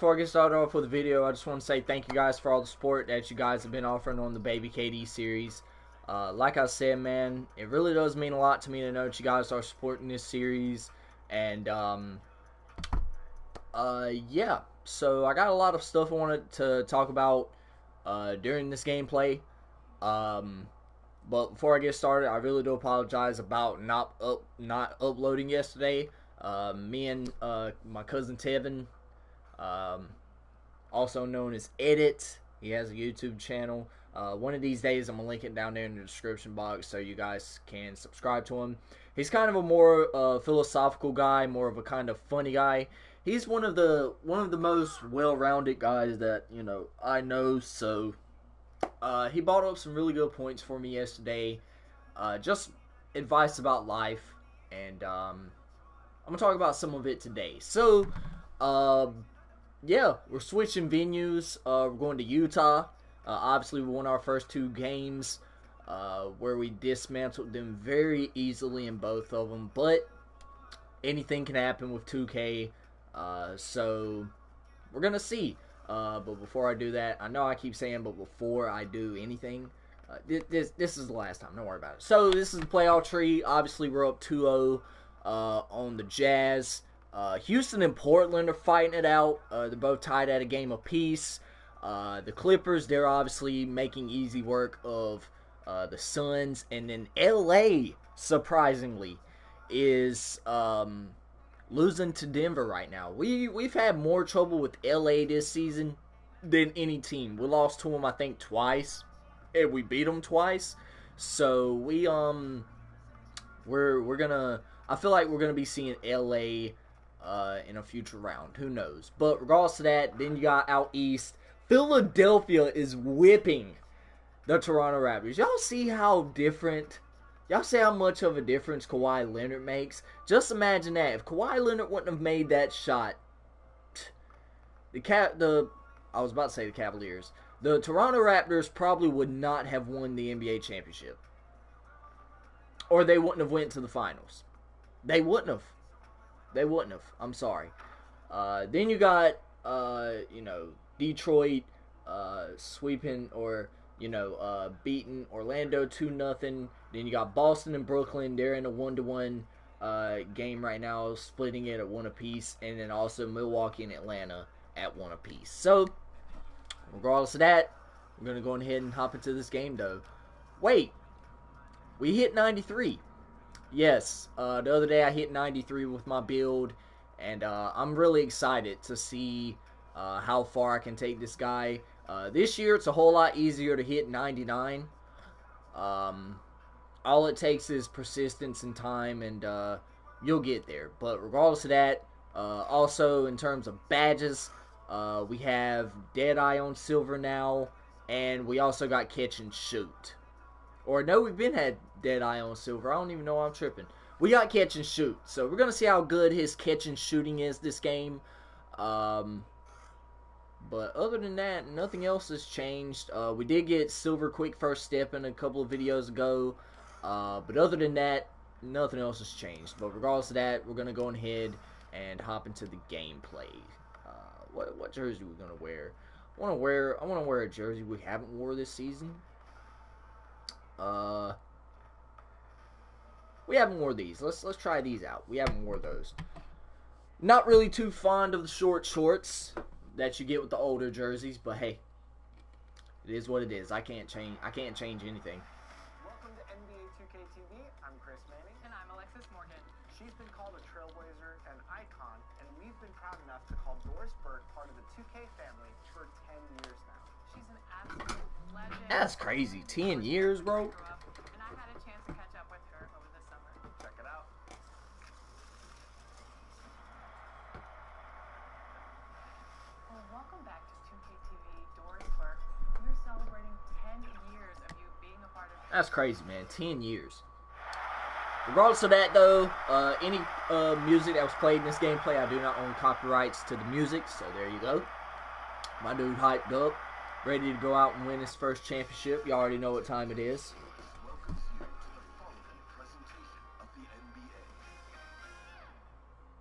before I get started off with the video, I just want to say thank you guys for all the support that you guys have been offering on the Baby KD series. Like I said, man, it really does mean a lot to me to know that you guys are supporting this series. And, yeah. So, I got a lot of stuff I wanted to talk about during this gameplay. But before I get started, I really do apologize about not uploading yesterday. Me and my cousin Tevin, also known as Edit, he has a YouTube channel. One of these days I'm going to link it down there in the description box so you guys can subscribe to him. He's kind of a more philosophical guy, more of a kind of funny guy. He's one of the most well-rounded guys that, you know, I know. So he brought up some really good points for me yesterday. Just advice about life, and I'm gonna talk about some of it today. So yeah, we're switching venues. We're going to Utah. Obviously, we won our first two games where we dismantled them very easily in both of them. But anything can happen with 2K, so we're gonna see. But before I do that, I know I keep saying, but before I do anything, this is the last time. Don't worry about it. So this is the playoff tree. Obviously, we're up 2-0 on the Jazz. Houston and Portland are fighting it out. They're both tied at a game apiece. The Clippers, they're obviously making easy work of the Suns. And then LA, surprisingly, is losing to Denver right now. We've had more trouble with LA this season than any team. We lost to them, I think, twice, and we beat them twice. So we're gonna. I feel like we're gonna be seeing LA in a future round. Who knows? But regardless of that, then you got out east. Philadelphia is whipping the Toronto Raptors. Y'all see how different. Y'all see how much of a difference Kawhi Leonard makes? Just imagine that. If Kawhi Leonard wouldn't have made that shot, I was about to say the Cavaliers. The Toronto Raptors probably would not have won the NBA championship. Or they wouldn't have went to the finals. They wouldn't have. They wouldn't have. I'm sorry. Then you got, Detroit sweeping or, beating Orlando 2-0. Then you got Boston and Brooklyn. They're in a 1-1 game right now, splitting it at 1 apiece. And then also Milwaukee and Atlanta at 1 apiece. So, regardless of that, we're going to go ahead and hop into this game, though. Wait. We hit 93. Yes. The other day I hit 93 with my build. And I'm really excited to see how far I can take this guy. This year, it's a whole lot easier to hit 99. All it takes is persistence and time, and you'll get there. But regardless of that, also in terms of badges, we have Deadeye on silver now, and we also got catch and shoot. Or no, we've been had Deadeye on silver. I don't even know why I'm tripping. We got catch and shoot, so we're gonna see how good his catch and shooting is this game. But other than that, nothing else has changed. We did get silver quick first step in a couple of videos ago. But other than that, nothing else has changed. But regardless of that, we're going to go ahead and hop into the gameplay. What jersey are we going to wear? I want to wear a jersey we haven't wore this season. We haven't wore these. Let's try these out. We haven't wore those. Not really too fond of the short shorts that you get with the older jerseys, but hey, it is what it is. I can't change anything. Welcome to NBA 2K TV. I'm Chris Manning. And I'm Alexis Morgan. She's been called a trailblazer, an icon, and we've been proud enough to call Doris Burke part of the 2K family for 10 years now. She's an absolute legend. That's crazy. 10 years, bro. And I had a chance to catch up with her over the summer. Check it out. Well, welcome back to 2K TV, Doris Burke. We're celebrating 10 years of you being a part of. That's crazy, man. 10 years. Regardless of that, though, any music that was played in this gameplay, I do not own copyrights to the music, so there you go. My dude hyped up, ready to go out and win his first championship. You already know what time it is. Welcomes you to the following presentation of the NBA.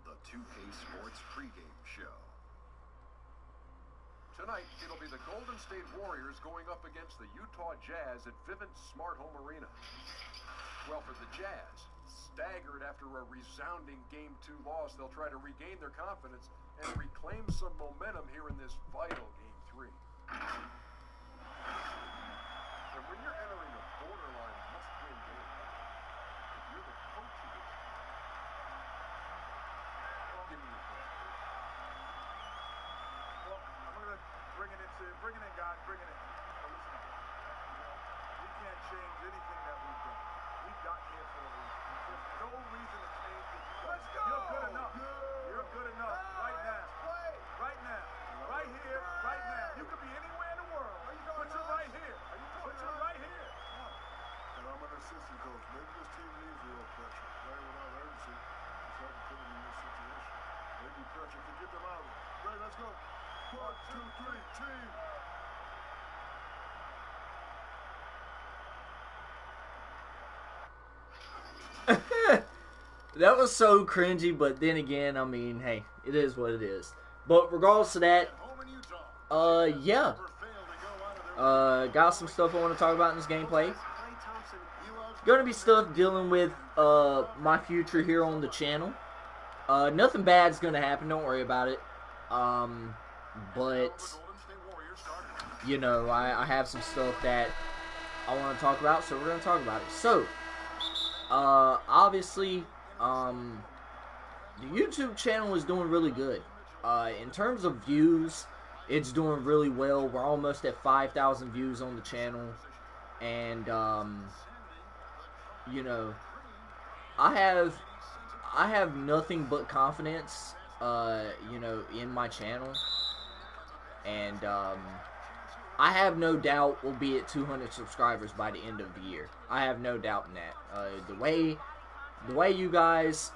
The 2K Sports pregame show. Tonight, it'll be the Golden State Warriors going up against the Utah Jazz at Vivint Smart Home Arena. Well, for the Jazz, staggered after a resounding Game 2 loss, they'll try to regain their confidence and reclaim some momentum here in this vital Game 3. And when you're entering a borderline must-win game, if you're the coach of this, give me your best. Well, I'm going to bring it in, God, bring it in. Now, listen up. We can't change anything that we've done. We've gotten here for a reason. There's no reason to change what you've done. Let's go! You're good enough. You're good enough right now. Right now. Right here, right now. You could be anywhere in the world. But you're right here. But you're right here. And I'm an assistant coach. Maybe this team needs real pressure. Playing without urgency is hard to put them in this situation. Maybe pressure could get them out of it. Ray, let's go. 1, 2, 3, team. That was so cringy, but then again, I mean, hey, it is what it is. But regardless of that, yeah. Got some stuff I want to talk about in this gameplay. Gonna be stuff dealing with my future here on the channel. Nothing bad's gonna happen, don't worry about it. But you know, I have some stuff that I want to talk about, so we're gonna talk about it. So, obviously, the YouTube channel is doing really good. In terms of views, it's doing really well. We're almost at 5,000 views on the channel, and you know, I have nothing but confidence, you know, in my channel, and I have no doubt we'll be at 200 subscribers by the end of the year. I have no doubt in that. The way you guys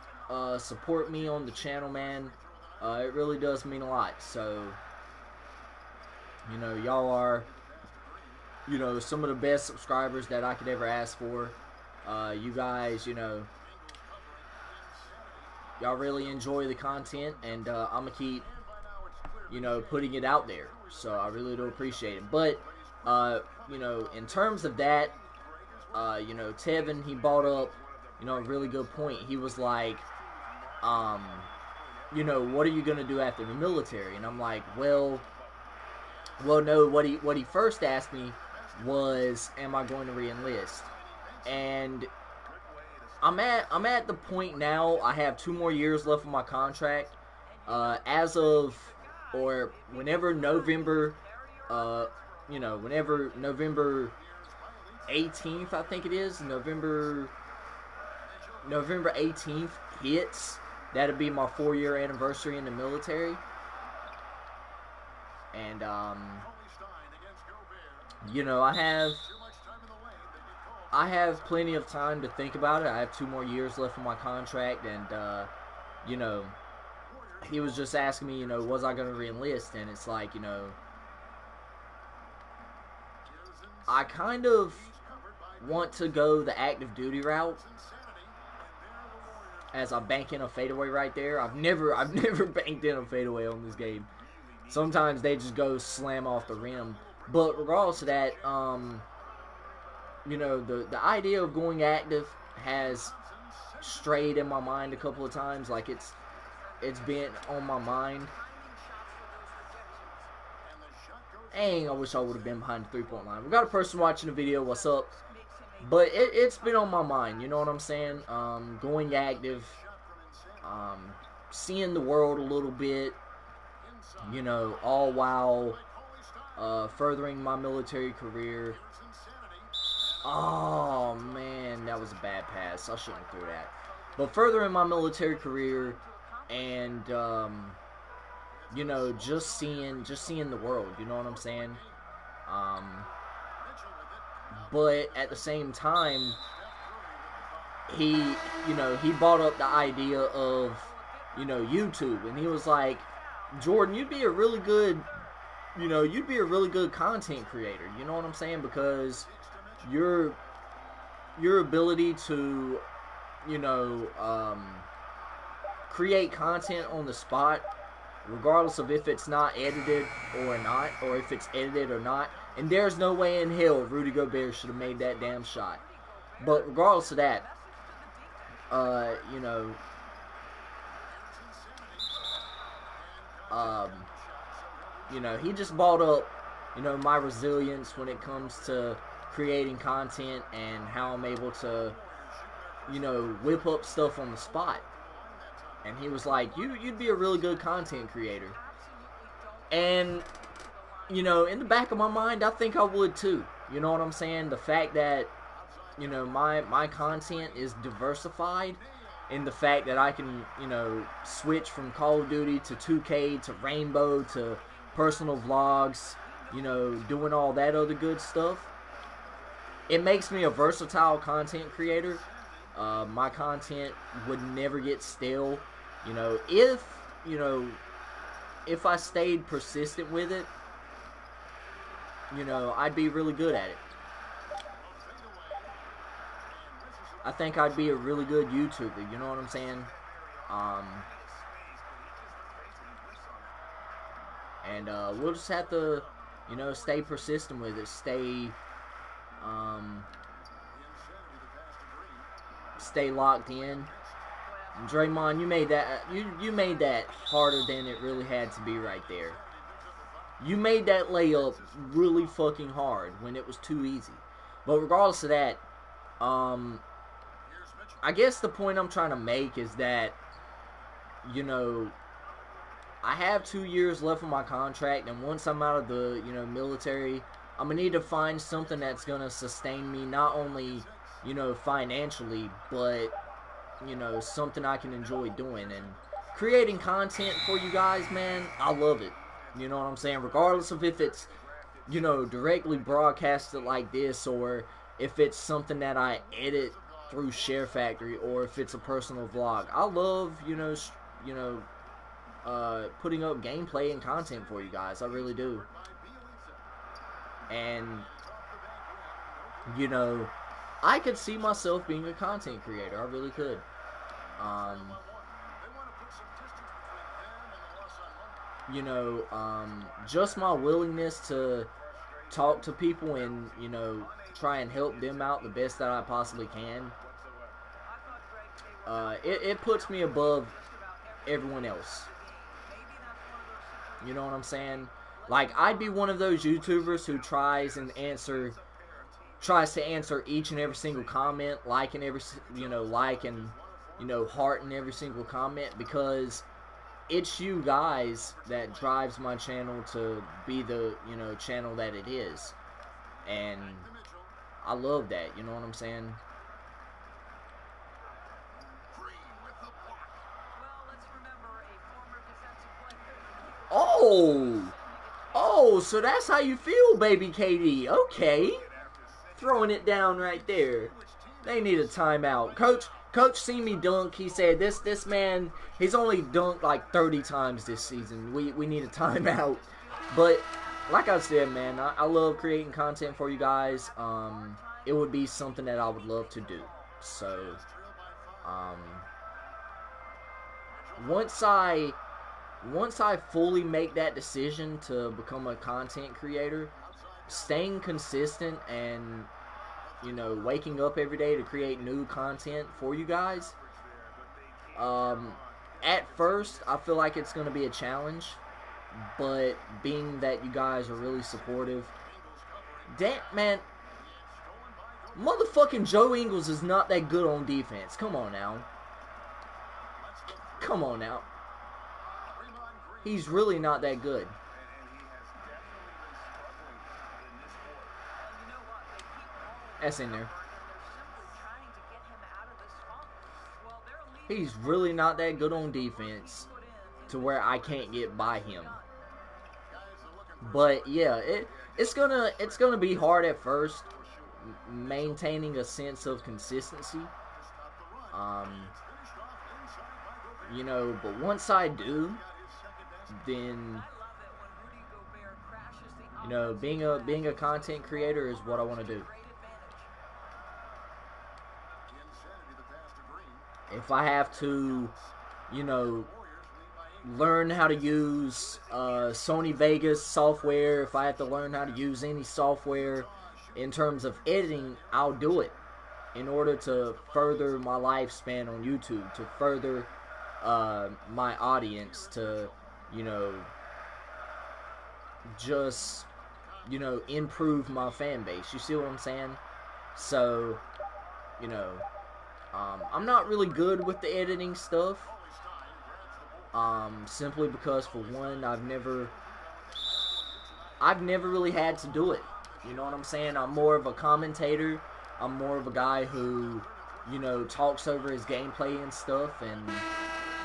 support me on the channel, man, it really does mean a lot. So, you know, y'all are, you know, some of the best subscribers that I could ever ask for. You guys, you know, y'all really enjoy the content, and I'm gonna keep, you know, putting it out there. So I really do appreciate it. But you know, in terms of that, you know, Tevin, he brought up, you know, a really good point. He was like, you know, what are you gonna do after the military? And I'm like, well, no. What he first asked me was, am I going to re-enlist? And I'm at the point now. I have 2 more years left of my contract. As of, or whenever November, you know, whenever November 18th, I think it is, November 18th hits, that'll be my 4-year anniversary in the military. And you know, I have plenty of time to think about it. I have 2 more years left on my contract, and you know, he was just asking me, you know, was I going to re-enlist? And it's like, you know, I kind of want to go the active duty route, as I bank in a fadeaway right there. I've never banked in a fadeaway on this game. Sometimes they just go slam off the rim. But regardless of that, you know, the idea of going active has strayed in my mind a couple of times. Like, it's been on my mind. Dang, I wish I would have been behind the 3-point line. We got a person watching the video. What's up? But it's been on my mind. You know what I'm saying? Going active, seeing the world a little bit. You know, all while furthering my military career. Oh man, that was a bad pass. I shouldn't have threw that. But furthering my military career, and you know, just seeing the world. You know what I'm saying? But at the same time, he brought up the idea of, you know, YouTube, and he was like, Jordan, you'd be a really good content creator. You know what I'm saying? Because your ability to, you know, create content on the spot regardless of if it's not edited or not, or if it's edited or not. And there's no way in hell Rudy Gobert should have made that damn shot. But regardless of that, you know, he just brought up, you know, my resilience when it comes to creating content and how I'm able to, you know, whip up stuff on the spot. And he was like, you'd be a really good content creator. And, you know, in the back of my mind, I think I would too. You know what I'm saying? The fact that, you know, my content is diversified in the fact that I can, you know, switch from Call of Duty to 2K to Rainbow to personal vlogs, you know, doing all that other good stuff. It makes me a versatile content creator. My content would never get stale. You know, if I stayed persistent with it, you know, I'd be really good at it. I think I'd be a really good YouTuber, you know what I'm saying? And we'll just have to, you know, stay persistent with it, stay locked in. And Draymond, you made that you made that harder than it really had to be right there. You made that layup really fucking hard when it was too easy. But regardless of that, I guess the point I'm trying to make is that, you know, I have 2 years left on my contract, and once I'm out of the, you know, military, I'm gonna need to find something that's gonna sustain me, not only, you know, financially, but, you know, something I can enjoy doing. And creating content for you guys, man, I love it. You know what I'm saying? Regardless of if it's, you know, directly broadcasted like this, or if it's something that I edit through Share Factory, or if it's a personal vlog. I love, you know, putting up gameplay and content for you guys. I really do. And, you know, I could see myself being a content creator. I really could. You know, just my willingness to talk to people and, you know, try and help them out the best that I possibly can. It puts me above everyone else. You know what I'm saying? Like, I'd be one of those YouTubers who tries to answer each and every single comment, like and, you know, hearting every single comment, because it's you guys that drives my channel to be the, you know, channel that it is. And I love that, you know what I'm saying? Oh, so that's how you feel, baby KD. Okay. Throwing it down right there. They need a timeout. Coach seen me dunk. He said, this man, he's only dunked like 30 times this season. We need a timeout. But, like I said, man, I love creating content for you guys. It would be something that I would love to do. So, once I fully make that decision to become a content creator, staying consistent and, you know, waking up every day to create new content for you guys, at first I feel like it's going to be a challenge, but being that you guys are really supportive, damn, man, motherfucking Joe Ingles is not that good on defense. Come on now. Come on now. He's really not that good. That's in there. He's really not that good on defense to where I can't get by him. But yeah, it's gonna be hard at first, maintaining a sense of consistency. You know, but once I do, then, you know, being a content creator is what I want to do. If I have to, you know, learn how to use Sony Vegas software, if I have to learn how to use any software in terms of editing, I'll do it in order to further my lifespan on YouTube, to further my audience, to, you know, just, you know, improve my fan base. You see what I'm saying? So, you know, I'm not really good with the editing stuff. Simply because, for one, I've never really had to do it. You know what I'm saying? I'm more of a commentator. I'm more of a guy who, you know, talks over his gameplay and stuff, and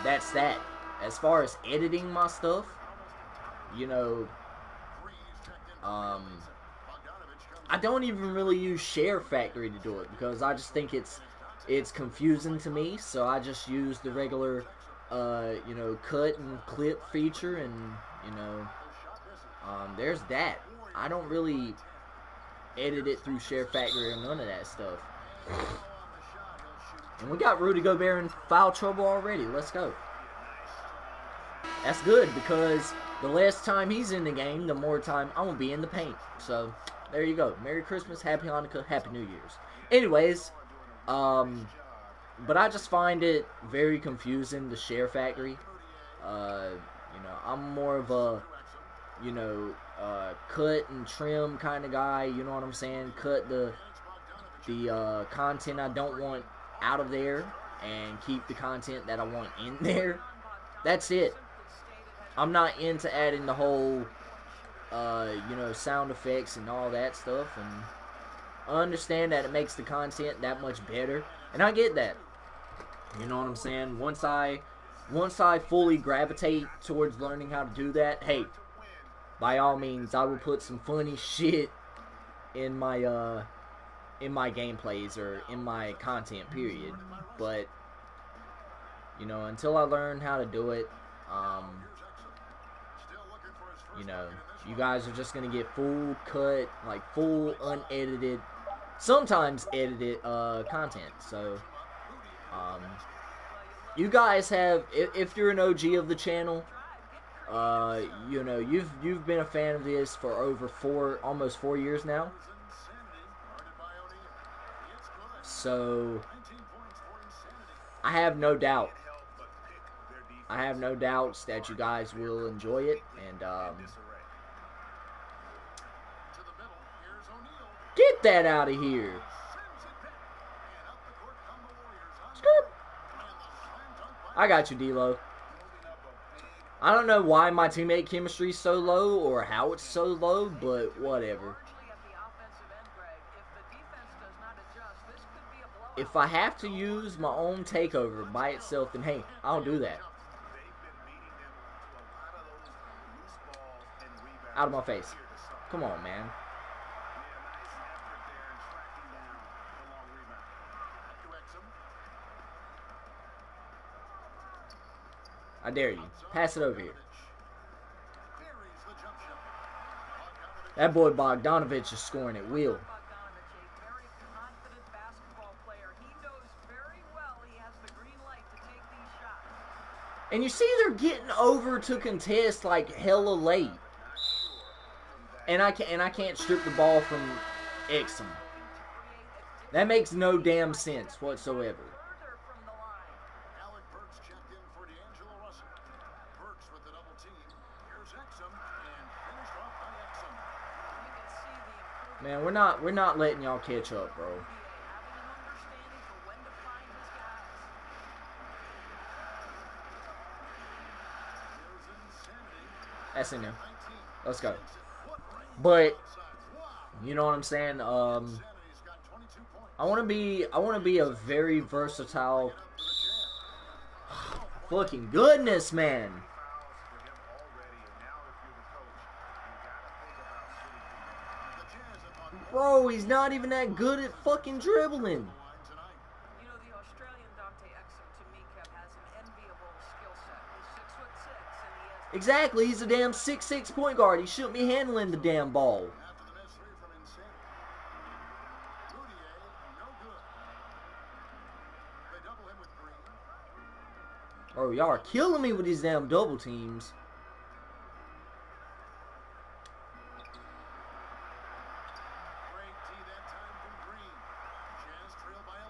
that's that. As far as editing my stuff, you know, I don't even really use Share Factory to do it, because I just think it's confusing to me. So I just use the regular, you know, cut and clip feature, and, you know, there's that. I don't really edit it through Share Factory or none of that stuff. And we got Rudy Gobert in foul trouble already. Let's go. That's good, because the less time he's in the game, the more time I'm going to be in the paint. So, there you go. Merry Christmas, Happy Hanukkah, Happy New Year's. Anyways, but I just find it very confusing, the Share Factory. You know, I'm more of a, you know, cut and trim kind of guy. You know what I'm saying? Cut the content I don't want out of there, and keep the content that I want in there. That's it. I'm not into adding the whole, you know, sound effects and all that stuff. And I understand that it makes the content that much better, and I get that. You know what I'm saying? Once I fully gravitate towards learning how to do that, hey, by all means, I will put some funny shit in my gameplays or in my content, period. But, you know, until I learn how to do it, you know, you guys are just gonna get full cut, like full unedited, sometimes edited content. So, you guys have, if you're an OG of the channel, you know, you've been a fan of this for over almost 4 years now. So, I have no doubt. I have no doubts that you guys will enjoy it. And, get that out of here. I got you, D-Lo. I don't know why my teammate chemistry is so low, or how it's so low, but whatever. If I have to use my own takeover by itself, then hey, I'll do that. Out of my face. Come on, man. I dare you. Pass it over here. That boy Bogdanovich is scoring at will. And you see they're getting over to contest like hella late. And I can't strip the ball from Exum. That makes no damn sense whatsoever. Man, we're not letting y'all catch up, bro. That's in there. Let's go. But you know what I'm saying? I want to be a very versatile. Fucking goodness, man. Bro, he's not even that good at fucking dribbling. You know, the Australian Dante Exum to me, Kev, has an enviable skill set. He's 6'6", and he has... Exactly, he's a damn 6'6" point guard. He shouldn't be handling the damn ball. Oh, y'all are killing me with these damn double teams.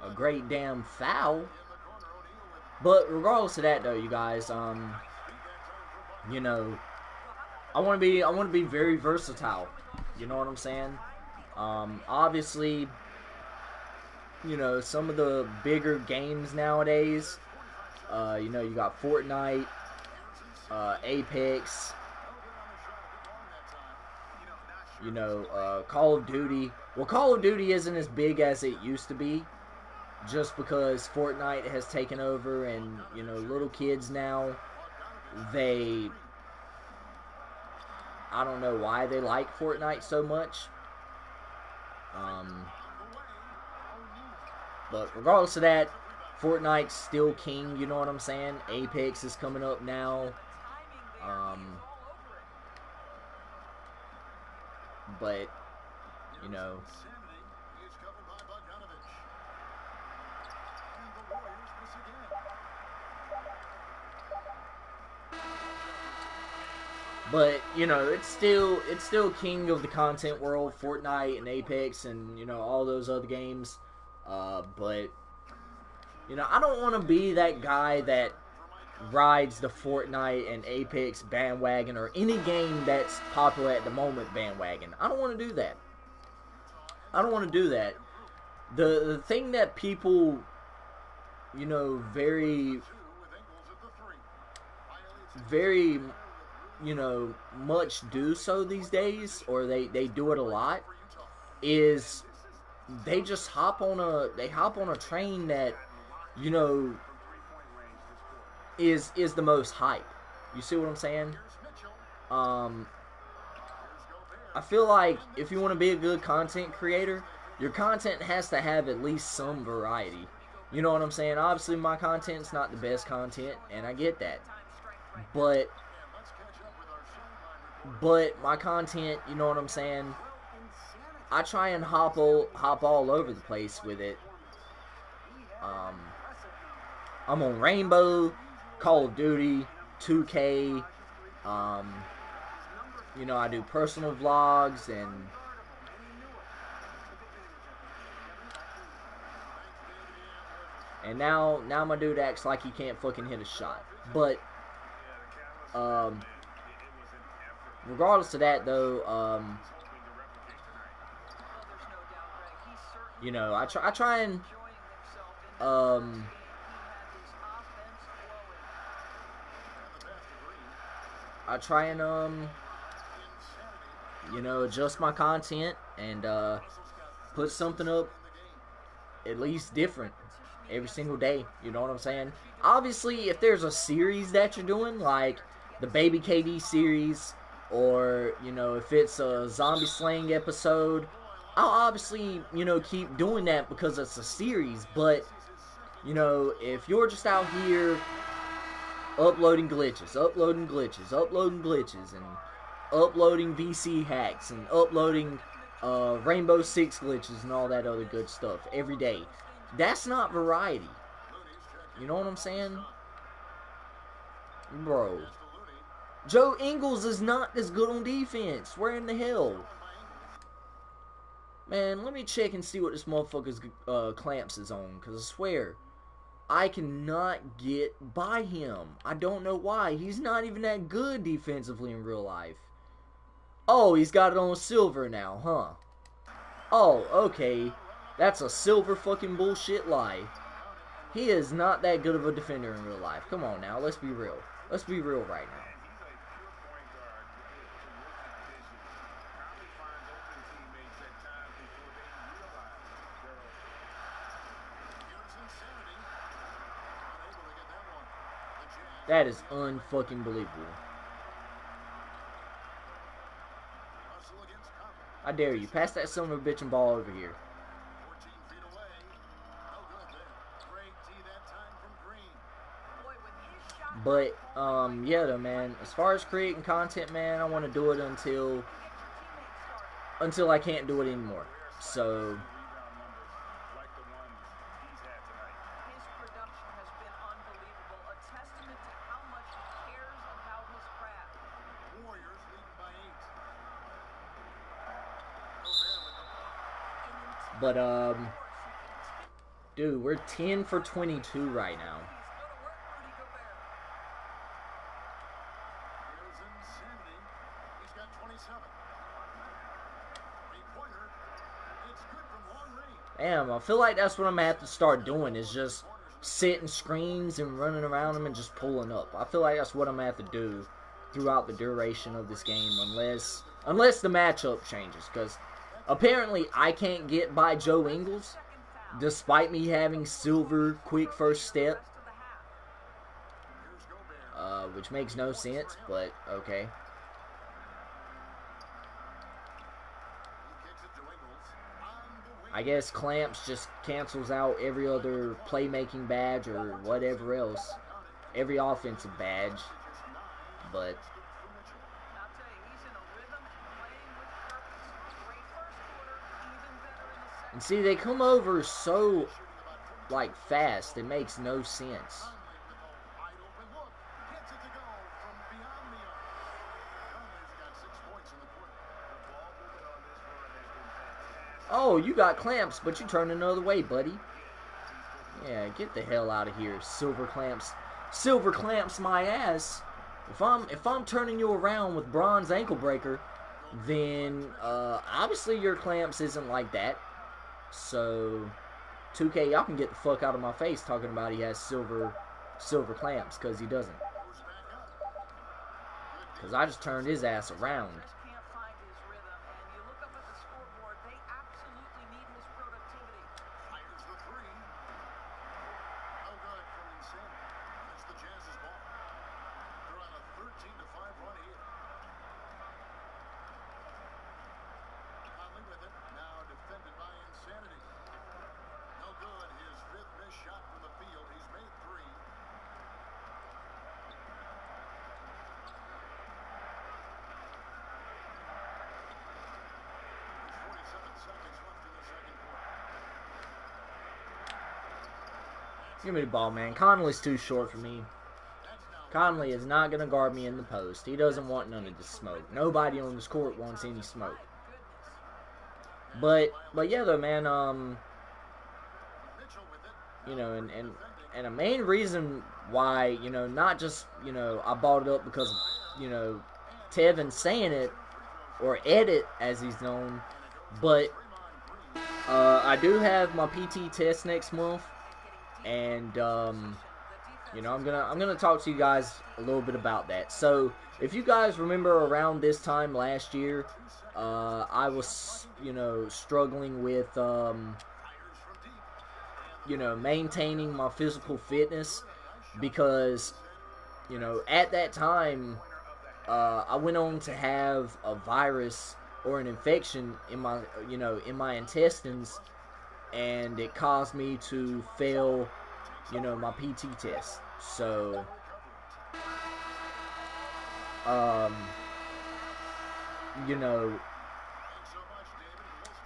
A great damn foul. But regardless of that, though, you guys, you know, I want to be very versatile. You know what I'm saying? Obviously, you know, some of the bigger games nowadays, you know, you got Fortnite, Apex, you know, Call of Duty. Well, Call of Duty isn't as big as it used to be, just because Fortnite has taken over, and, you know, little kids now, I don't know why they like Fortnite so much. But regardless of that, Fortnite's still king, you know what I'm saying? Apex is coming up now. But, you know, it's still king of the content world, Fortnite and Apex and, you know, all those other games. But, you know, I don't want to be that guy that rides the Fortnite and Apex bandwagon, or any game that's popular at the moment bandwagon. I don't want to do that. I don't want to do that. The thing that people, you know, very, you know, much do so these days, or they do it a lot, is they just hop on a train that, you know, is the most hype. You see what I'm saying? I feel like if you want to be a good content creator, your content has to have at least some variety. You know what I'm saying? Obviously, my content's not the best content, and I get that. But my content, you know what I'm saying? I try and hop all over the place with it. I'm on Rainbow, Call of Duty, 2K. You know, I do personal vlogs, and now my dude acts like he can't fucking hit a shot. But regardless of that, though, you know, I try and you know, adjust my content and put something up at least different every single day. You know what I'm saying? Obviously, if there's a series that you're doing, like the Baby KD series, or, you know, if it's a zombie slaying episode, I'll obviously, you know, keep doing that because it's a series. But, you know, if you're just out here uploading glitches, and uploading VC hacks, and uploading Rainbow Six glitches and all that other good stuff every day, that's not variety. You know what I'm saying? Bro, Joe Ingles is not as good on defense. Where in the hell? Man, let me check and see what this motherfucker's clamps is on, because I swear, I cannot get by him. I don't know why. He's not even that good defensively in real life. Oh, he's got it on silver now, huh? Oh, okay. That's a silver fucking bullshit lie. He is not that good of a defender in real life. Come on now, let's be real. Let's be real right now. That is unfucking believable. I dare you. Pass that son of a bitch and ball over here. But, yeah, though, man. As far as creating content, man, I want to do it until I can't do it anymore. So, But, dude, we're 10 for 22 right now. Damn, I feel like that's what I'm going to have to start doing, is just setting screens and running around them and just pulling up. I feel like that's what I'm going to have to do throughout the duration of this game, unless the matchup changes, because apparently I can't get by Joe Ingles, despite me having silver quick first step, which makes no sense, but okay. I guess clamps just cancels out every other playmaking badge or whatever else, every offensive badge, but and see, they come over so like fast, it makes no sense. Oh, you got clamps, but you turn another way, buddy. Yeah, get the hell out of here, silver clamps. Silver clamps my ass. If I'm turning you around with bronze ankle breaker, then obviously your clamps isn't like that. So 2K, y'all can get the fuck out of my face talking about he has silver clamps, because he doesn't. Because I just turned his ass around. Give me the ball, man. Conley's too short for me. Conley is not going to guard me in the post. He doesn't want none of this smoke. Nobody on this court wants any smoke. But yeah, though, man, you know, and a main reason why, you know, not just, you know, I bought it up because, you know, Tevin saying it, or Edit, as he's known, but I do have my PT test next month. And you know, I'm gonna talk to you guys a little bit about that. So if you guys remember around this time last year, I was, you know, struggling with you know, maintaining my physical fitness, because, you know, at that time I went on to have a virus or an infection in my, you know, in my intestines, and it caused me to fail, you know, my PT test. So, you know,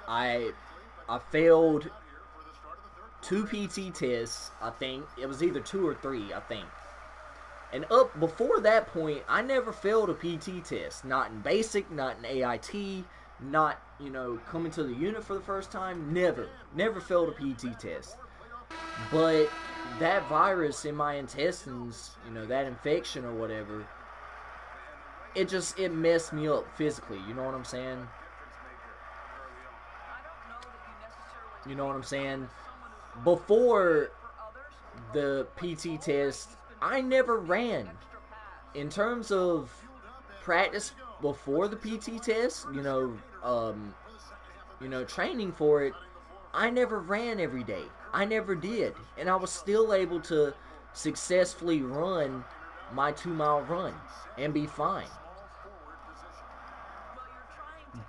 I failed 2 PT tests, I think. It was either 2 or 3, I think. And up before that point, I never failed a PT test. Not in basic, not in AIT, not, you know, coming to the unit for the first time. Never failed a PT test. But that virus in my intestines, you know, that infection or whatever, it messed me up physically. You know what I'm saying? You know what I'm saying? Before the PT test, I never ran. In terms of practice before the PT test, you know, training for it, I never ran every day. I never did. And I was still able to successfully run my 2-mile run and be fine.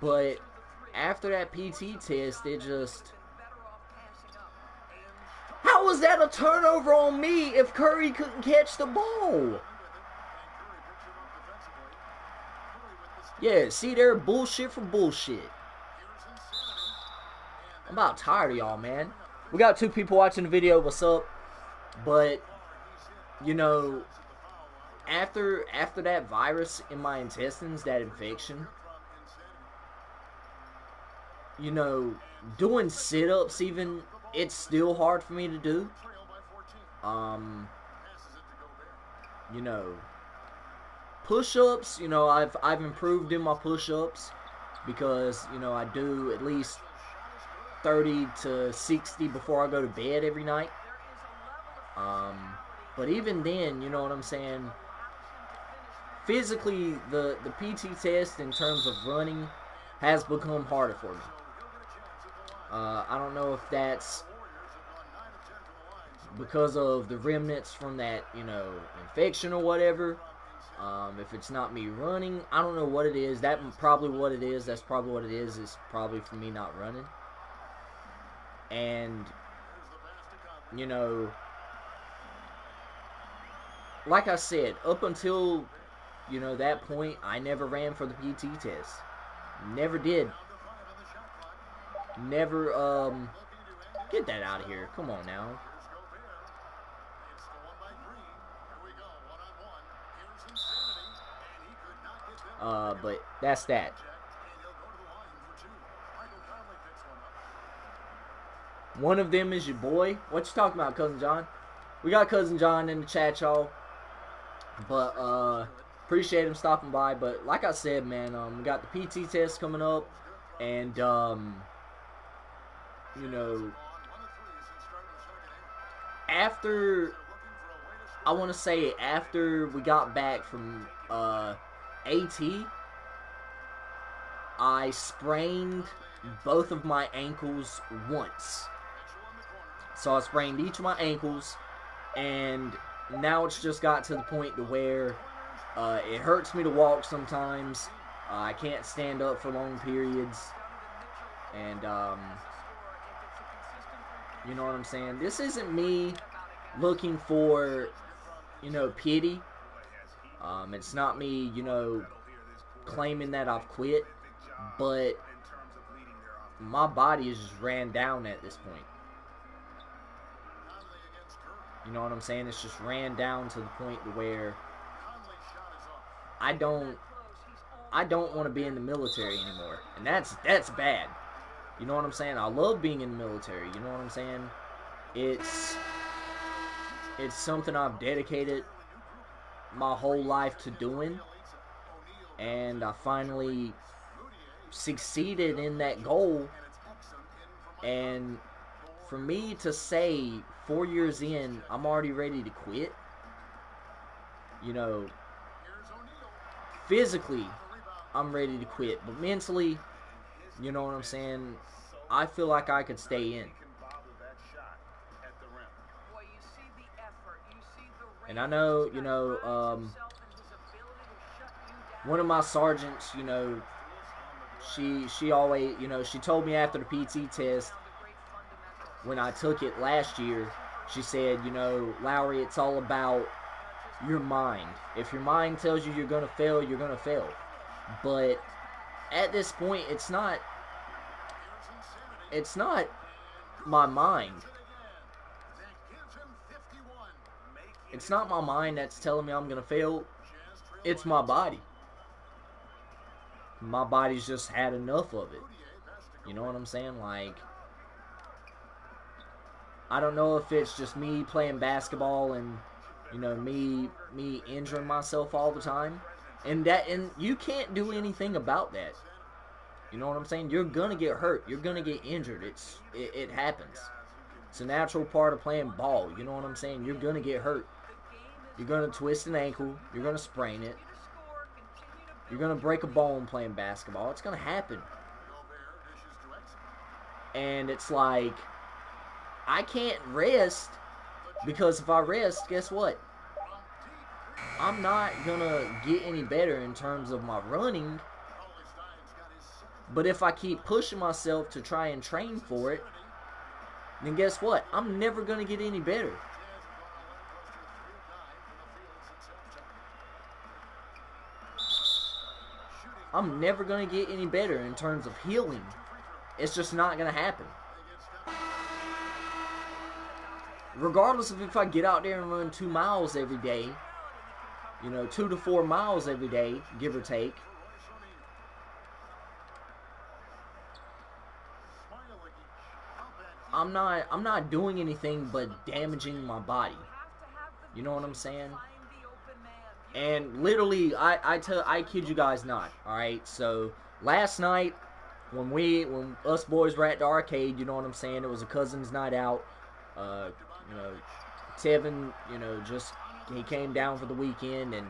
But after that PT test, it just... How was that a turnover on me if Curry couldn't catch the ball? Yeah, see there, bullshit for bullshit. I'm about tired of y'all, man. We got 2 people watching the video, what's up? But, you know, after that virus in my intestines, that infection, you know, doing sit-ups even, it's still hard for me to do. You know, push-ups, you know, I've improved in my push-ups because, you know, I do at least 30 to 60 before I go to bed every night. But even then, you know what I'm saying, physically, the PT test in terms of running has become harder for me. I don't know if that's because of the remnants from that, you know, infection or whatever. If it's not me running, I don't know what it is. That's probably what it is. That's probably what it is. It's probably for me not running. And, you know, like I said, up until, you know, that point, I never ran for the PT test. Never did. Never, get that out of here. Come on now. But that's that. One of them is your boy. What you talking about, Cousin John? We got Cousin John in the chat, y'all. But, appreciate him stopping by. But, like I said, man, we got the PT test coming up. And, you know, after, I want to say after we got back from, AT, I sprained both of my ankles once. So I sprained each of my ankles, and now it's just got to the point to where it hurts me to walk sometimes. I can't stand up for long periods, and you know what I'm saying? This isn't me looking for, you know, pity. It's not me, you know, claiming that I've quit, but my body is just ran down at this point. You know what I'm saying? It's just ran down to the point to where I don't want to be in the military anymore, and that's bad. You know what I'm saying? I love being in the military. You know what I'm saying? It's something I've dedicated my whole life to doing, and I finally succeeded in that goal. And for me to say 4 years in, I'm already ready to quit, you know, physically I'm ready to quit, but mentally, you know what I'm saying, I feel like I could stay in. And I know, you know, one of my sergeants, you know, she always, you know, she told me after the PT test, when I took it last year, she said, you know, Lowry, it's all about your mind. If your mind tells you you're going to fail, you're going to fail. But at this point, it's not my mind. It's not my mind that's telling me I'm going to fail. It's my body. My body's just had enough of it. You know what I'm saying? Like, I don't know if it's just me playing basketball and, you know, me injuring myself all the time. And you can't do anything about that. You know what I'm saying? You're going to get hurt. You're going to get injured. It happens. It's a natural part of playing ball. You know what I'm saying? You're going to get hurt. You're going to twist an ankle. You're going to sprain it. You're going to break a bone playing basketball. It's going to happen. And it's like, I can't rest, because if I rest, guess what? I'm not going to get any better in terms of my running. But if I keep pushing myself to try and train for it, then guess what? I'm never going to get any better. I'm never going to get any better in terms of healing. It's just not going to happen. Regardless of if I get out there and run 2 miles every day, you know, 2 to 4 miles every day, give or take, I'm not doing anything but damaging my body. You know what I'm saying? And literally, I kid you guys not. All right, so last night when us boys were at the arcade, you know what I'm saying? It was a cousins' night out. You know, Tevin, you know, he came down for the weekend, and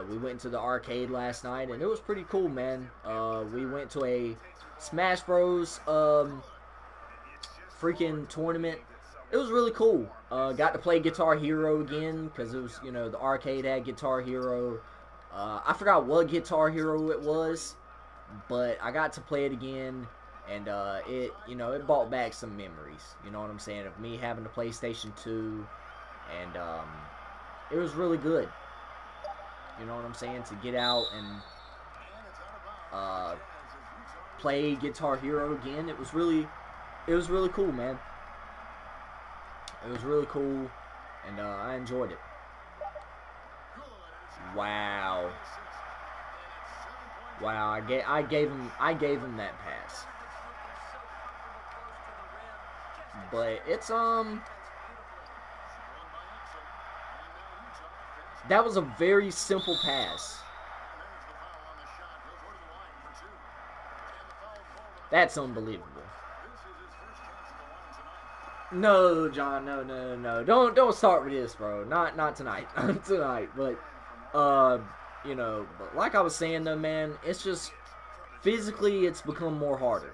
we went to the arcade last night, and it was pretty cool, man. We went to a Smash Bros. Freaking tournament. It was really cool. Got to play Guitar Hero again, because it was, you know, the arcade had Guitar Hero. I forgot what Guitar Hero it was, but I got to play it again, and it, you know, it brought back some memories. You know what I'm saying, of me having the PlayStation 2, and it was really good. You know what I'm saying, to get out and play Guitar Hero again. It was really cool, man. It was really cool, and I enjoyed it. Wow. Wow, I gave him that pass. But it's that was a very simple pass. That's unbelievable. No, John, no. Don't start with this, bro. Not tonight. Not tonight. But you know, but like I was saying though, man, it's just physically it's become more harder.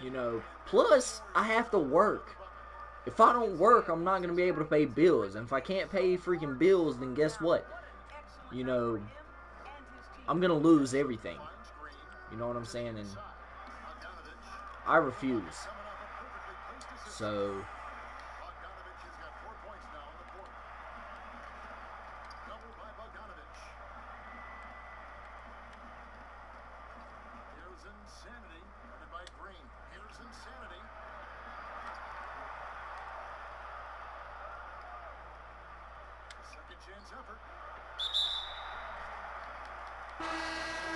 You know, plus I have to work. If I don't work, I'm not gonna be able to pay bills. And if I can't pay freaking bills, then guess what? You know, I'm gonna lose everything. You know what I'm saying? And I refuse. So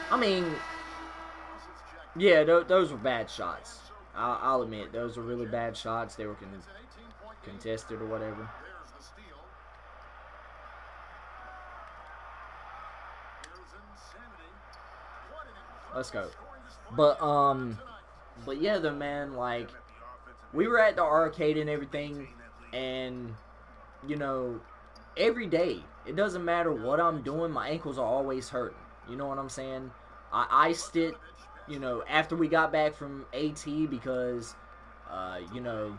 I mean, yeah, those were bad shots. I'll admit, those were really bad shots. They were contested or whatever. Let's go. But yeah, though, man, like, we were at the arcade and everything, and, you know, every day, it doesn't matter what I'm doing, my ankles are always hurting. You know what I'm saying? I iced it, you know, after we got back from AT because, you know,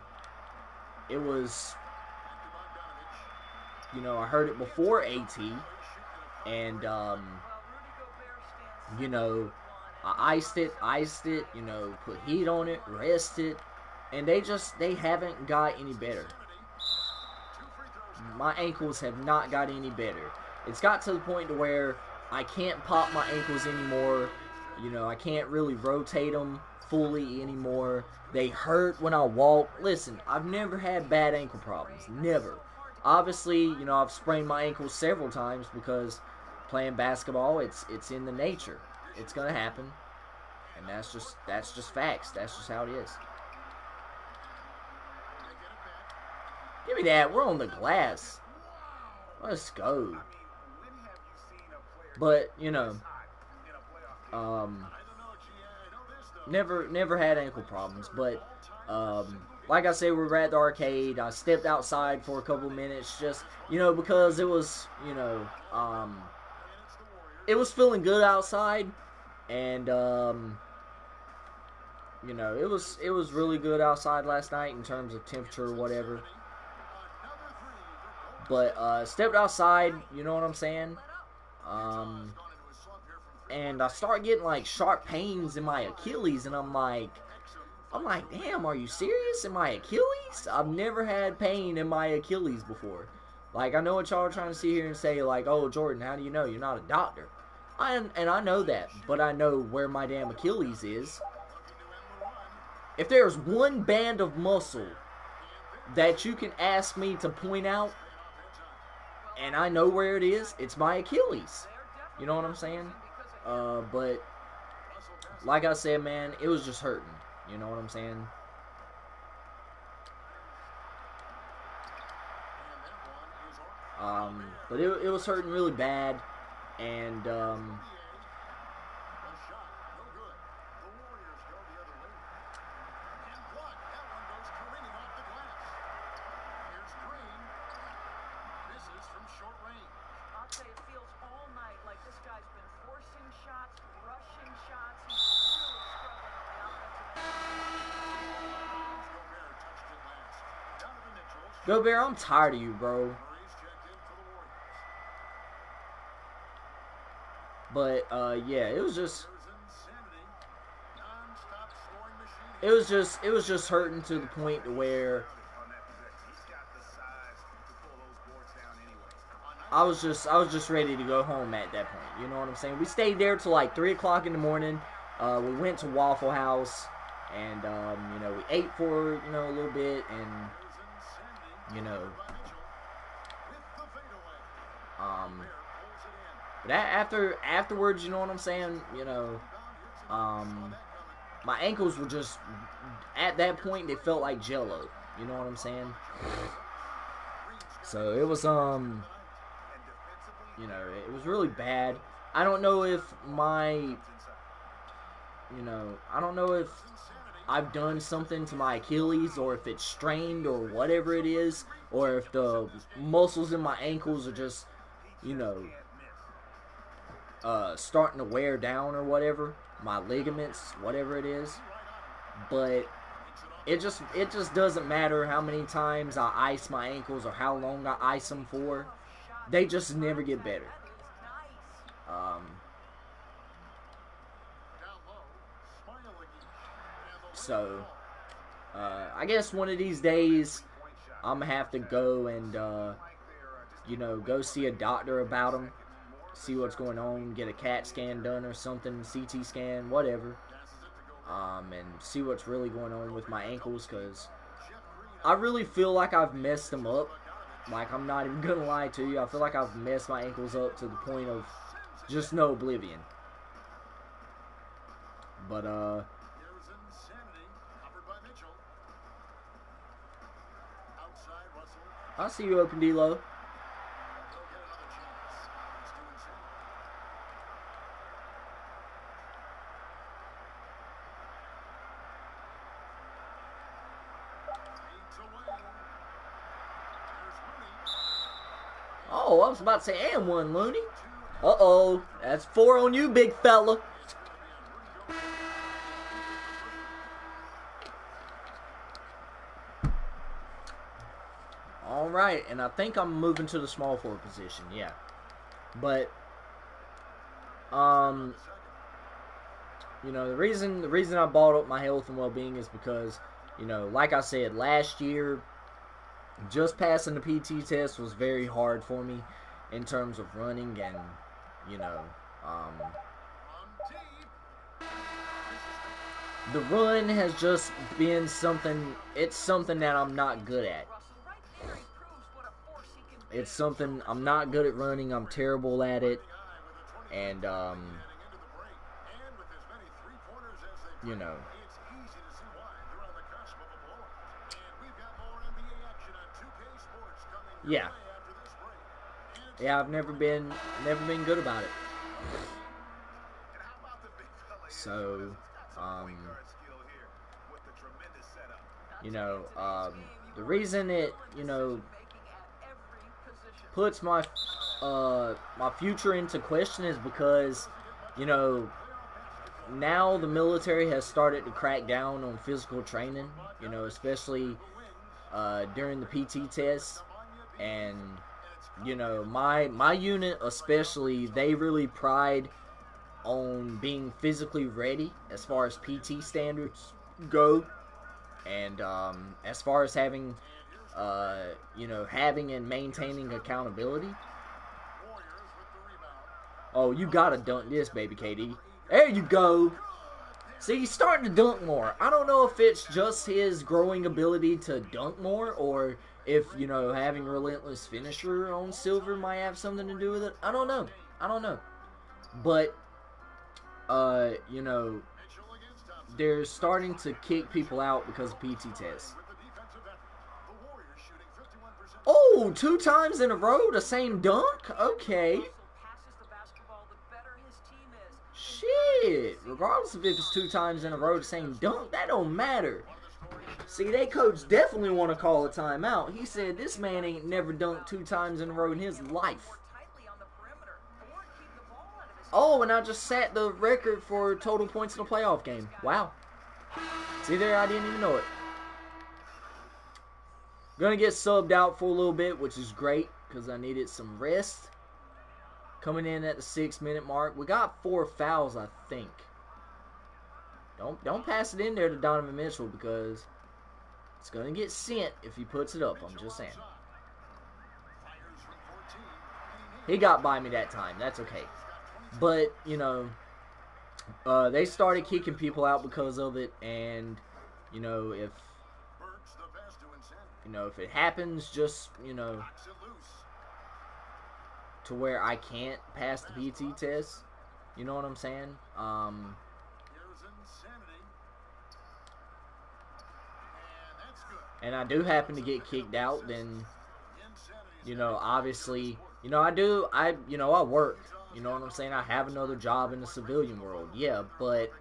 it was, you know, I heard it before AT, and, you know, I iced it, you know, put heat on it, rested, and they haven't got any better. My ankles have not got any better. It's got to the point to where I can't pop my ankles anymore. You know, I can't really rotate them fully anymore. They hurt when I walk. Listen, I've never had bad ankle problems. Never. Obviously, you know, I've sprained my ankles several times because playing basketball, it's in the nature. It's gonna happen. And that's just facts. That's just how it is. Give me that. We're on the glass. Let's go. But, you know, never had ankle problems. But, like I said, we were at the arcade. I stepped outside for a couple minutes just, you know, because it was, you know, it was feeling good outside. And, you know, it was really good outside last night in terms of temperature or whatever. But, stepped outside, you know what I'm saying? And I start getting like sharp pains in my Achilles, and I'm like, damn, are you serious? In my Achilles? I've never had pain in my Achilles before. Like, I know what y'all are trying to sit here and say, like, oh, Jordan, how do you know? You're not a doctor. And I know that, but I know where my damn Achilles is. If there's one band of muscle that you can ask me to point out, and I know where it is, it's my Achilles. You know what I'm saying? But like I said, man, it was just hurting. You know what I'm saying? But it was hurting really bad, and I'll say it feels all night like this guy's been forcing shots, rushing shots. He's really struggling on the offensive end. Gobert, I'm tired of you, bro. But yeah, it was just hurting to the point where I was just ready to go home at that point. You know what I'm saying? We stayed there till like 3 o'clock in the morning. We went to Waffle House, and you know, we ate for a little bit, and you know, but afterwards, you know what I'm saying? You know, my ankles were just, at that point, they felt like Jello. You know what I'm saying? So it was you know, it was really bad. I don't know if I don't know if I've done something to my Achilles, or if it's strained, or whatever it is, or if the muscles in my ankles are just, you know, starting to wear down or whatever. My ligaments, whatever it is. But it just doesn't matter how many times I ice my ankles or how long I ice them for. They just never get better. So, I guess one of these days, I'm going to have to go and, you know, go see a doctor about them. See what's going on, get a CAT scan done or something, CT scan, whatever. And see what's really going on with my ankles, because I really feel like I've messed them up. Like, I'm not even gonna lie to you. I feel like I've messed my ankles up to the point of just no oblivion. But, I'll see you open, D-Lo. Oh, I was about to say, and one, Looney. Uh-oh. That's 4 on you, big fella. All right, and I think I'm moving to the small forward position, yeah. But, you know, the reason I bought up my health and well-being is because, you know, like I said, last year, just passing the PT test was very hard for me in terms of running, and, you know, the run has just been something, it's something that I'm not good at. It's something, I'm not good at running, I'm terrible at it, and, you know, yeah. Yeah, I've never been good about it. So, you know, the reason it, you know, puts my my future into question is because, you know, now the military has started to crack down on physical training, you know, especially during the PT tests. And, you know, my unit especially, they really pride on being physically ready as far as PT standards go. And as far as having, you know, having and maintaining accountability. Oh, you gotta dunk this, baby KD. There you go. See, he's starting to dunk more. I don't know if it's just his growing ability to dunk more, or if, you know, having relentless finisher on silver might have something to do with it. I don't know. But, you know, they're starting to kick people out because of PT tests. Oh, 2 times in a row, the same dunk? Okay. Shit. Regardless of if it's 2 times in a row, the same dunk, that don't matter. See, they coach definitely want to call a timeout. He said this man ain't never dunked 2 times in a row in his life. Oh, and I just set the record for total points in a playoff game. Wow. See there, I didn't even know it. Gonna get subbed out for a little bit, which is great, because I needed some rest. Coming in at the 6-minute mark. We got 4 fouls, I think. Don't pass it in there to Donovan Mitchell, because it's gonna get sent if he puts it up. I'm just saying. He got by me that time. That's okay. But, you know, they started kicking people out because of it, and, you know, if it happens, just, you know, to where I can't pass the PT test, you know what I'm saying? And I do happen to get kicked out, then, you know, obviously, you know, I work. You know what I'm saying? I have another job in the civilian world. Yeah, but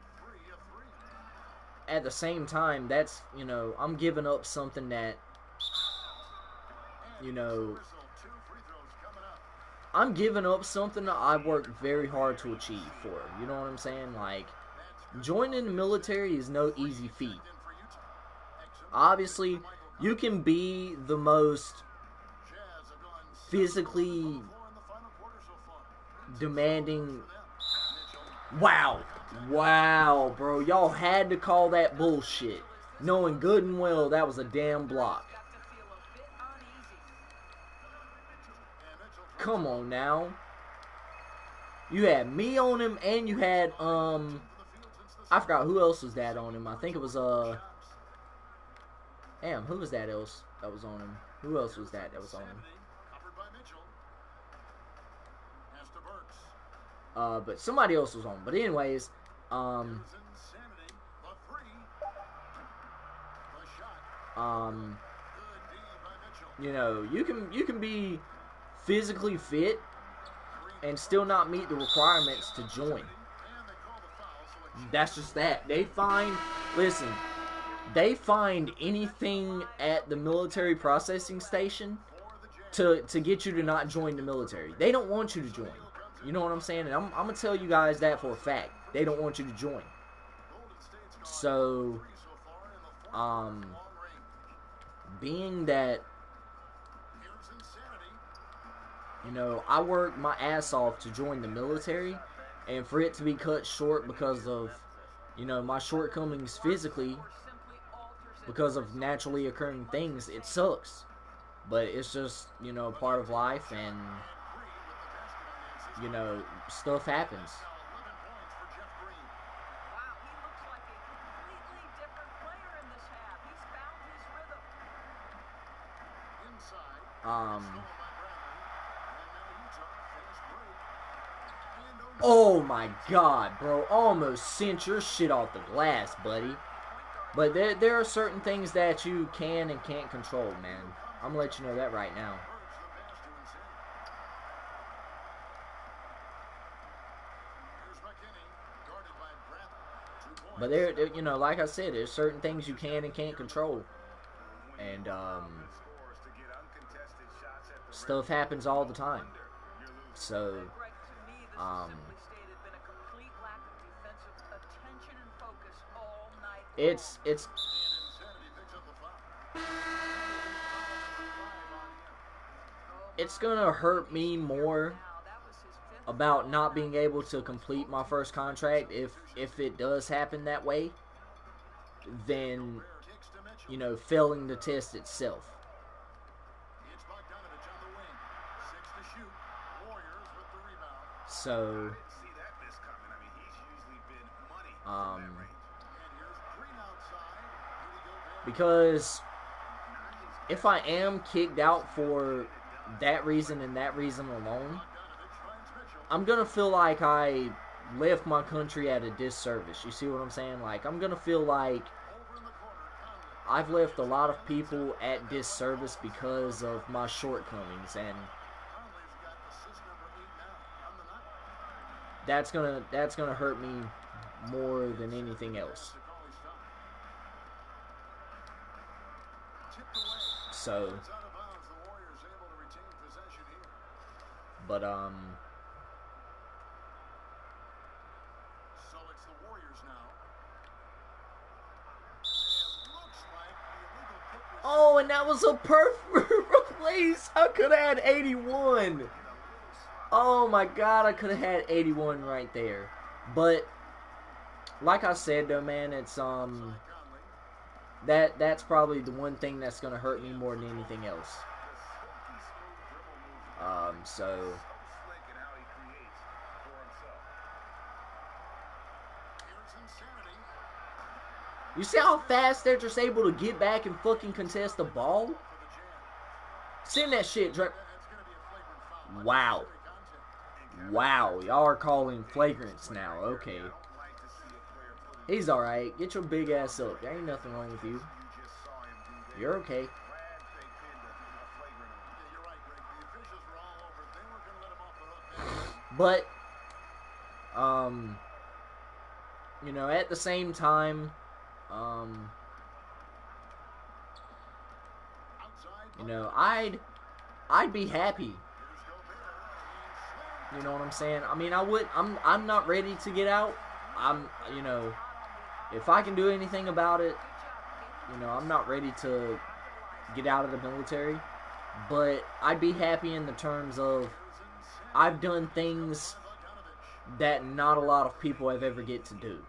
at the same time, that's, you know, I'm giving up something that, you know, I'm giving up something that I worked very hard to achieve for. You know what I'm saying? Like, joining the military is no easy feat. Obviously, you can be the most physically demanding. Wow, bro, y'all had to call that bullshit, knowing good and well that was a damn block. Come on now. You had me on him, and you had I forgot who else was that on him. I think it was damn, who was that else that was on him? Who else was that was on him? But somebody else was on. But anyways, you know, you can be physically fit and still not meet the requirements to join. That's just that. They find anything at the military processing station to get you to not join the military. They don't want you to join. You know what I'm saying? And I'm going to tell you guys that for a fact. They don't want you to join. So, being that, you know, I worked my ass off to join the military, and for it to be cut short because of, you know, my shortcomings physically, because of naturally occurring things, it sucks. But it's just, you know, part of life, and, you know, stuff happens. Oh my god, bro. Almost sent your shit off the glass, buddy. But there are certain things that you can and can't control, man. I'm gonna let you know that right now. But there, you know, like I said, there's certain things you can and can't control. And, stuff happens all the time. So, it's gonna hurt me more about not being able to complete my first contract if it does happen that way than, you know, failing the test itself. So, because if I am kicked out for that reason and that reason alone, I'm gonna feel like I left my country at a disservice. You see what I'm saying? Like, I'm gonna feel like I've left a lot of people at disservice because of my shortcomings, and that's gonna hurt me more than anything else. So, but So it's the Warriors now. And looks like the illegal kick was oh, and that was a perfect release. I could have had 81. Oh my God, I could have had 81 right there. But like I said though, man, it's that's probably the one thing that's gonna hurt me more than anything else. So you see how fast they're just able to get back and fucking contest the ball? Send that shit, Drake. Wow. Wow, y'all are calling flagrants now. Okay. He's alright. Get your big ass up. There ain't nothing wrong with you. You're okay. But, you know, at the same time, you know, I'd be happy. You know what I'm saying? I mean, I'm not ready to get out. You know, if I can do anything about it, you know, I'm not ready to get out of the military. But I'd be happy in the terms of I've done things that not a lot of people have ever get to do.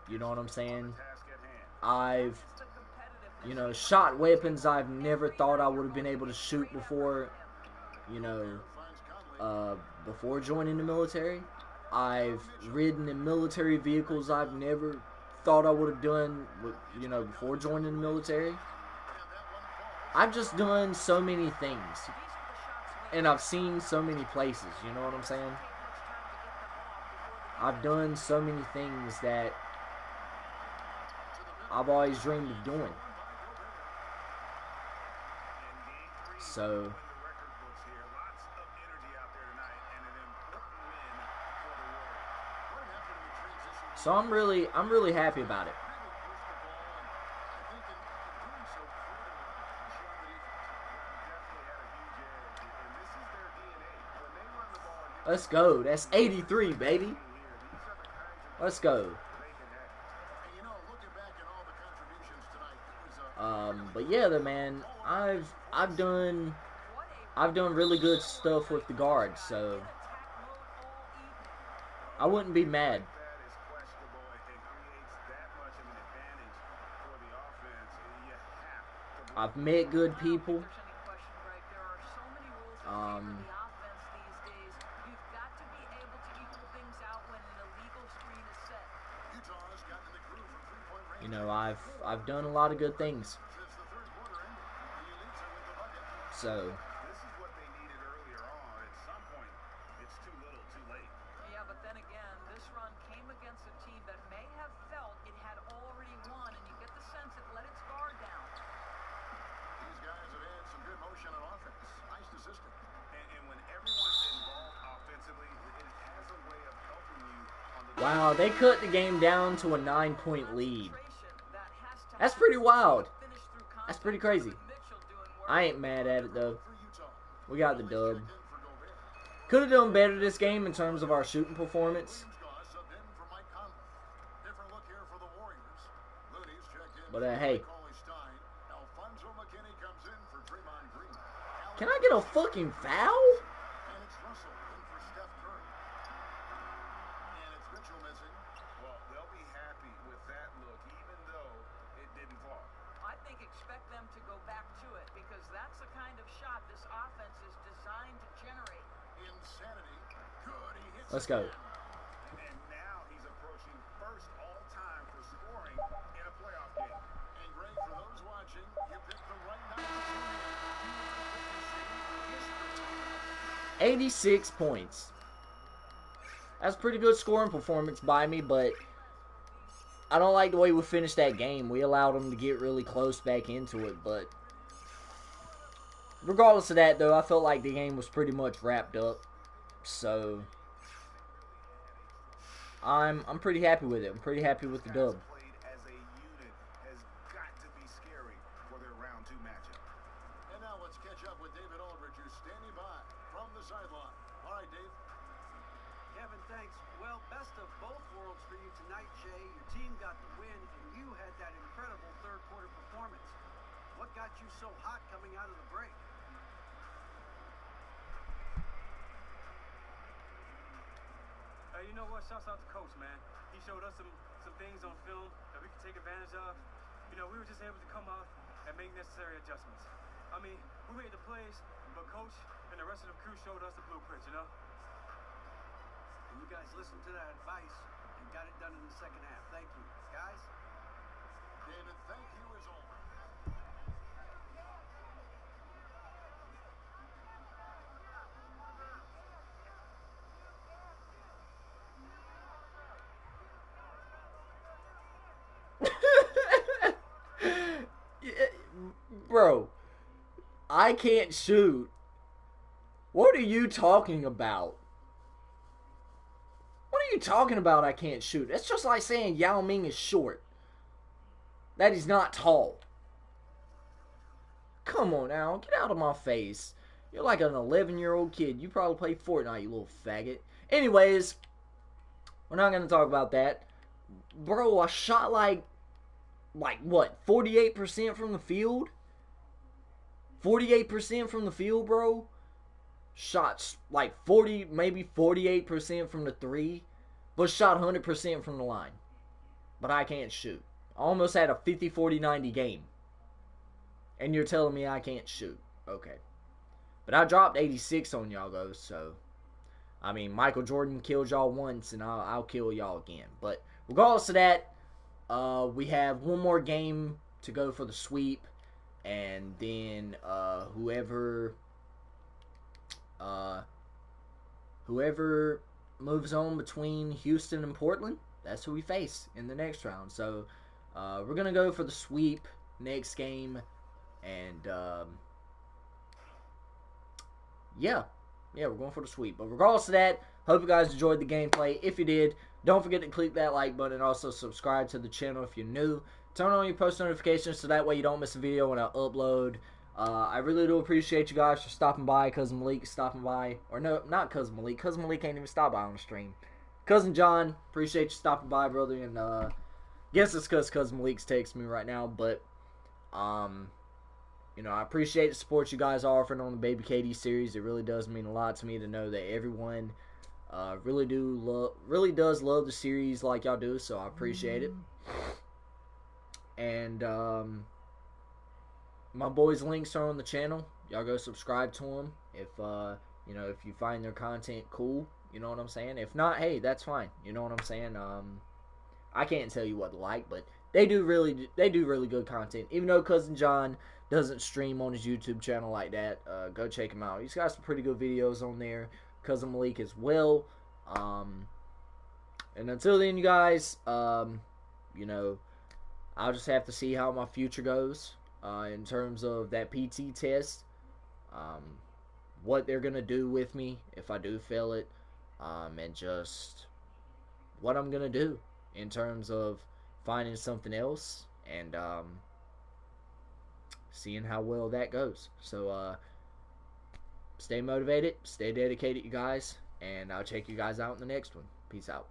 You know what I'm saying? I've, you know, shot weapons I've never thought I would have been able to shoot before, you know, before joining the military. I've ridden in military vehicles I've never thought I would have done, you know, before joining the military. I've just done so many things, and I've seen so many places, you know what I'm saying? I've done so many things that I've always dreamed of doing. So I'm really happy about it. Let's go. That's 83, baby. Let's go. But yeah, though, man, I've done really good stuff with the guards, so I wouldn't be mad. I've met good people. You know, I've done a lot of good things. So This is what they needed earlier on. At some point, it's too little, too late. Yeah, but then again, this run came against a team that may have felt it had already won, and you get the sense it let its guard down. These guys have had some good motion on offense. Nice to system. And when everyone's involved offensively, it has a way of helping you on the... wow, they cut the game down to a 9-point lead. That's pretty wild. That's pretty crazy. I ain't mad at it though. We got the dub. Could have done better this game in terms of our shooting performance. But hey. Can I get a fucking foul? Well, they'll be happy with that look, even though it didn't fall. I think expect them to go back to it, because that's the kind of shot this offense is designed to generate. Insanity. Good. He hits Let's go. And now he's approaching first all-time for scoring in a playoff game. And Greg, for those watching, you picked the right night to tune in. 86 points. That's a pretty good scoring performance by me, but I don't like the way we finished that game. We allowed them to get really close back into it, but regardless of that, though, I felt like the game was pretty much wrapped up. So I'm pretty happy with it. I'm pretty happy with the dub. Played as a unit has got to be scary for their round 2 matchup. And now let's catch up with David Aldridge, who's standing by from the sideline. All right, Dave. Kevin, thanks. Well, best of both worlds for you tonight, Jay. Your team got the win, and you had that incredible third-quarter performance. What got you so hot coming out of the break? You know what? Shouts out to Coach, man. He showed us some things on film that we could take advantage of. You know, we were just able to come out and make necessary adjustments. I mean, we made the plays, but Coach and the rest of the crew showed us the blueprint, you know? You guys listened to that advice and got it done in the second half. Thank you. Guys? David, thank you as always. Bro, I can't shoot. What are you talking about? What are you talking about I can't shoot? That's just like saying Yao Ming is short. That he's not tall. Come on now, get out of my face. You're like an 11-year-old kid. You probably play Fortnite, you little faggot. Anyways, we're not going to talk about that. Bro, I shot like what, 48% from the field? 48% from the field, bro. Shots like 40, maybe 48% from the 3, but shot 100% from the line. But I can't shoot. I almost had a 50-40-90 game. And you're telling me I can't shoot. Okay. But I dropped 86 on y'all, though, so I mean, Michael Jordan killed y'all once, and I'll kill y'all again. But regardless of that, we have one more game to go for the sweep, and then whoever moves on between Houston and Portland, that's who we face in the next round. So we're gonna go for the sweep next game, and yeah, we're going for the sweep. But regardless of that, hope you guys enjoyed the gameplay. If you did, don't forget to click that like button and also subscribe to the channel if you're new. Turn on your post notifications so that way you don't miss a video when I upload. I really do appreciate you guys for stopping by. Cousin Malik is stopping by. Or no, not Cousin Malik. Cousin Malik can't even stop by on the stream. Cousin John, appreciate you stopping by, brother. And guess it's because Cousin Malik's texting me right now. But, you know, I appreciate the support you guys are offering on the Baby KD series. It really does mean a lot to me to know that everyone really does love the series like y'all do. So I appreciate it. And my boys' links are on the channel. Y'all go subscribe to them if you know, if you find their content cool. You know what I'm saying? If not, hey, that's fine. You know what I'm saying? I can't tell you what to like, but they do really good content. Even though Cousin John doesn't stream on his YouTube channel like that, go check him out. He's got some pretty good videos on there. Cousin Malik as well. And until then, you guys, you know, I'll just have to see how my future goes in terms of that PT test, what they're going to do with me if I do fail it, and just what I'm going to do in terms of finding something else and seeing how well that goes. So stay motivated, stay dedicated, you guys, and I'll check you guys out in the next one. Peace out.